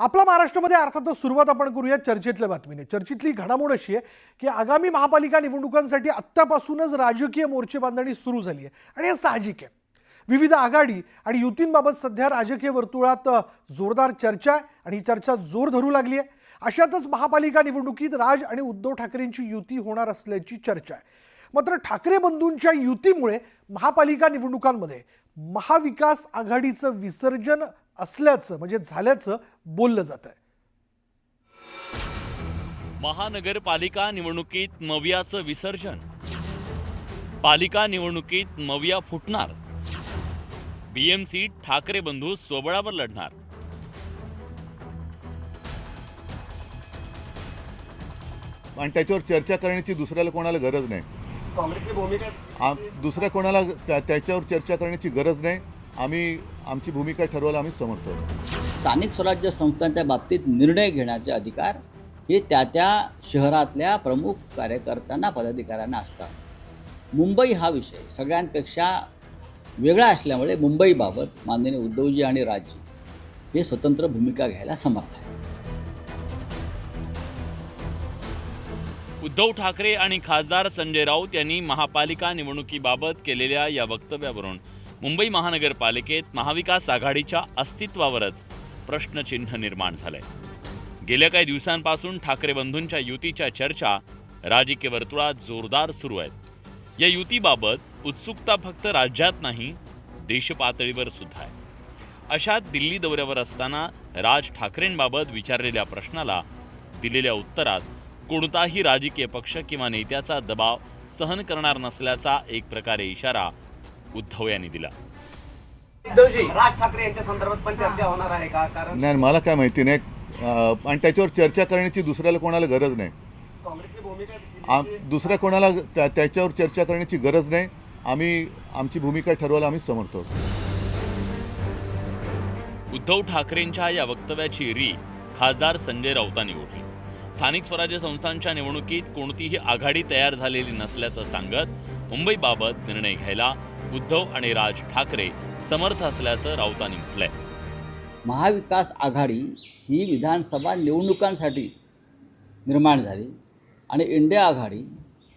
आपला महाराष्ट्रामध्ये अर्थातच सुरुवात आपण करूया चर्चेतल्या बातमीने। चर्चेतली घडामोड अशी आहे की आगामी महापालिका निवडणुकांसाठी आत्तापासूनच राजकीय मोर्चे बांधणी सुरू झाली आहे आणि हे साहजिक आहे। विविध आघाडी आणि युतींबाबत सध्या राजकीय वर्तुळात जोरदार चर्चा आहे आणि ही चर्चा जोर धरू लागली आहे। अशातच महापालिका निवडणुकीत राज आणि उद्धव ठाकरेंची युती होणार असल्याची चर्चा आहे। मात्र ठाकरे बंधूंच्या युतीमुळे महापालिका निवडणुकांमध्ये महाविकास आघाडीचं विसर्जन असल्याचं म्हणजे झाल्याचं बोललं जात आहे। महानगरपालिका निवडणुकीत मवियाचं विसर्जन, पालिका निवडणुकीत मविया फुटणार, बीएमसी ठाकरे बंधू स्वबळावर लढणार। आणि त्याच्यावर चर्चा करण्याची दुसऱ्याला कोणाला गरज नाही। काँग्रेसची भूमिका दुसऱ्या कोणाला त्याच्यावर चर्चा करण्याची गरज नाही। आम्ही आमची भूमिका ठरवायला आम्ही समर्थ आहोत। स्थानिक स्वराज्य संस्थांच्या बाबतीत निर्णय घेण्याचे अधिकार हे त्या शहरातल्या प्रमुख कार्यकर्त्यांना पदाधिकाऱ्यांना असतात। मुंबई हा विषय सगळ्यांपेक्षा वेगळा असल्यामुळे मुंबईबाबत माननीय उद्धवजी आणि राजजी हे स्वतंत्र भूमिका घ्यायला समर्थ आहेत। उद्धव ठाकरे आणि खासदार संजय राऊत यांनी महापालिका निवडणुकीबाबत केलेल्या या वक्तव्यावरून मुंबई महानगरपालिकेत महाविकास आघाडीच्या अस्तित्वावरच प्रश्नचिन्ह निर्माण झालंय। गेल्या काही दिवसांपासून ठाकरे बंधूंच्या युतीच्या चर्चा राजकीय वर्तुळात जोरदार सुरू आहेत। या युतीबाबत उत्सुकता फक्त राज्यात नाही, देशपातळीवर सुद्धा आहे। अशात दिल्ली दौऱ्यावर असताना राज ठाकरेंबाबत विचारलेल्या प्रश्नाला दिलेल्या उत्तरात कोणताही राजकीय पक्ष किंवा नेत्याचा दबाव सहन करणार नसल्याचा एक प्रकारे इशारा उद्धव यांनी दिला। राज ठाकरे यांच्या संदर्भात पण चर्चा होणार आहे का? कारण नाही, मला काय माहिती नाही। आणि त्याच्यावर चर्चा करण्याची दुसऱ्याला कोणाला गरज नाही। काँग्रेसची भूमिका दुसऱ्या कोणाला त्याच्यावर चर्चा करण्याची गरज नाही। आम्ही आमची भूमिका ठरवायला आम्ही समर्थ आहोत। उद्धव ठाकरेंच्या या वक्तव्याची री खासदार संजय राऊतांनी ओढली। स्थानिक स्वराज्य संस्थांच्या निवडणुकीत कोणतीही आघाडी तयार झालेली नसल्याचं सांगत मुंबईबाबत निर्णय घ्यायला उद्धव आणि राज ठाकरे समर्थ असल्याचं राऊतांनी म्हटलंय। महाविकास आघाडी ही विधानसभा निवडणुकांसाठी निर्माण झाली आणि इंडिया आघाडी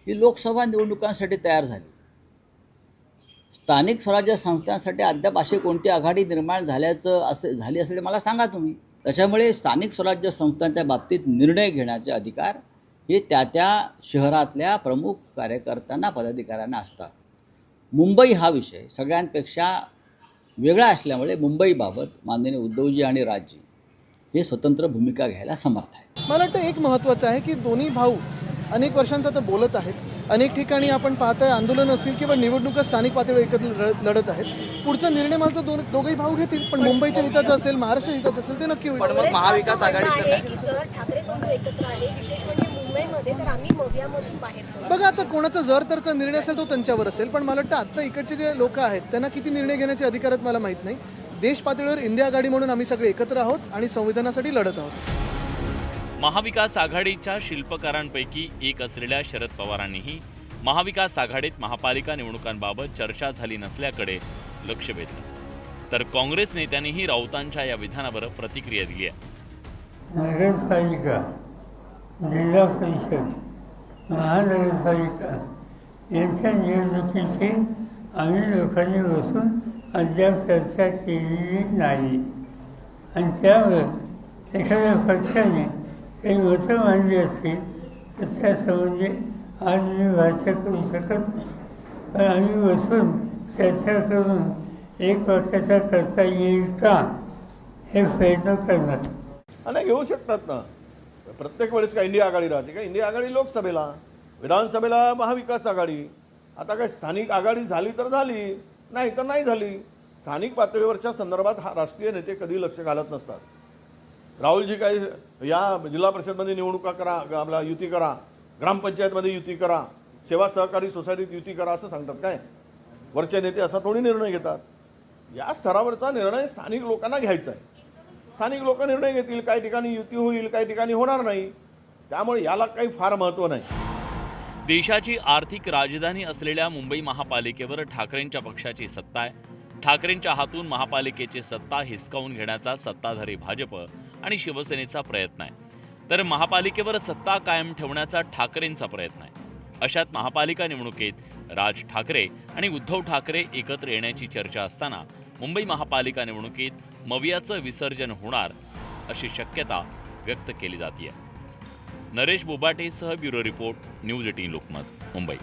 ही लोकसभा निवडणुकांसाठी तयार झाली। स्थानिक स्वराज्य संस्थांसाठी अद्याप अशी कोणती आघाडी निर्माण झाली असेल मला सांगा तुम्ही। त्याच्यामुळे स्थानिक स्वराज्य संस्थांच्या बाबतीत निर्णय घेण्याचे अधिकार हे त्या शहरातल्या प्रमुख कार्यकर्त्यांना पदाधिकाऱ्यांना असतात। मुंबई हा विषय सगळ्यांपेक्षा वेगळा असल्यामुळे मुंबईबाबत माननीय उद्धवजी आणि राजजी हे स्वतंत्र भूमिका घ्यायला समर्थ आहेत। मला वाटतं एक महत्त्वाचं आहे की दोन्ही भाऊ अनेक वर्षांत बोलत आहेत। अनेक ठिकाणी आपण पाहतोय आंदोलन असतील किंवा निवडणुका स्थानिक पातळीवर एकत्र लढत आहेत। पुढचा निर्णय मला तर दोघेही भाऊ घेतील, पण मुंबईच्या हिताचं असेल, महाराष्ट्र हिताचं असेल ते नक्की होईल। महाविकास आघाडीचं जर ठाकरे बंधू एकत्र आले, विशेष म्हणजे मुंबईमध्ये, तर आम्ही मवियामधून बाहेर पडू। बघा आता कोणाचा जर तरचा निर्णय असेल तो त्यांच्यावर असेल, पण मला वाटतं आता इकडचे जे लोक आहेत त्यांना किती निर्णय घेण्याचे अधिकार आहेत मला माहीत नाही। देश पातळीवर इंडिया आघाडी म्हणून आम्ही सगळे एकत्र आहोत आणि संविधानासाठी लढत आहोत। महाविकास आघाडीच्या शिल्पकारांपैकी एक असलेल्या शरद पवारांनीही महाविकास आघाडीत महापालिका निवडणुकांबाबत चर्चा झाली नसल्याकडे लक्ष वेधलं। तर काँग्रेस नेत्यांनीही राऊतांच्या या विधानावर प्रतिक्रिया दिली आहे। नगरपालिका, जिल्हा परिषद, महानगरपालिका यांच्या निवडणुकीची आम्ही लोकांनी बसून अद्याप चर्चा केलेली नाही आणि त्यावर एखाद्या पक्षाने काही मतं मांडली असतील तर त्यासंबंधी आज मी भाष्य करू शकत नाही, पण आम्ही बसून चर्चा करून एक पक्षाचा करता येईल का हे प्रयत्न करणार। आणि घेऊ शकतात ना। प्रत्येक वेळेस का इंडिया आघाडी राहते का? इंडिया आघाडी लोकसभेला, विधानसभेला महाविकास आघाडी। आता काय स्थानिक आघाडी झाली तर झाली, नाही तर नाही झाली। स्थानिक पातळीवरच्या संदर्भात राष्ट्रीय नेते कधी लक्ष घालत नसतात। राहुलजी काय या जिल्हा परिषदमध्ये निवडणुका करा, आपला युती करा, ग्रामपंचायतमध्ये युती करा, सेवा सहकारी सोसायटीत युती करा असं सांगतात काय? वरचे नेते असा थोडी निर्णय घेतात। या स्तरावरचा निर्णय स्थानिक लोकांना घ्यायचा आहे। स्थानिक लोक निर्णय घेतील, काही ठिकाणी युती होईल, काही ठिकाणी होणार नाही। त्यामुळे याला काही फार महत्त्व नाही। देशाची आर्थिक राजधानी असलेल्या मुंबई महापालिकेवर ठाकरेंच्या पक्षाची सत्ता आहे। ठाकरेंच्या हातून महापालिकेची सत्ता हिसकावून घेण्याचा सत्ताधारी भाजप आणि शिवसेनेचा प्रयत्न आहे, तर महापालिकेवर सत्ता कायम ठेवण्याचा ठाकरेंचा प्रयत्न आहे. अशात महापालिका निवडणुकीत राज ठाकरे आणि उद्धव ठाकरे एकत्र येण्याची चर्चा असताना मुंबई महापालिका निवडणुकीत मवियाचं विसर्जन होणार अशी शक्यता व्यक्त केली जाते. नरेश बोबाटेसह bureau report, news 18 Lokmat, Mumbai.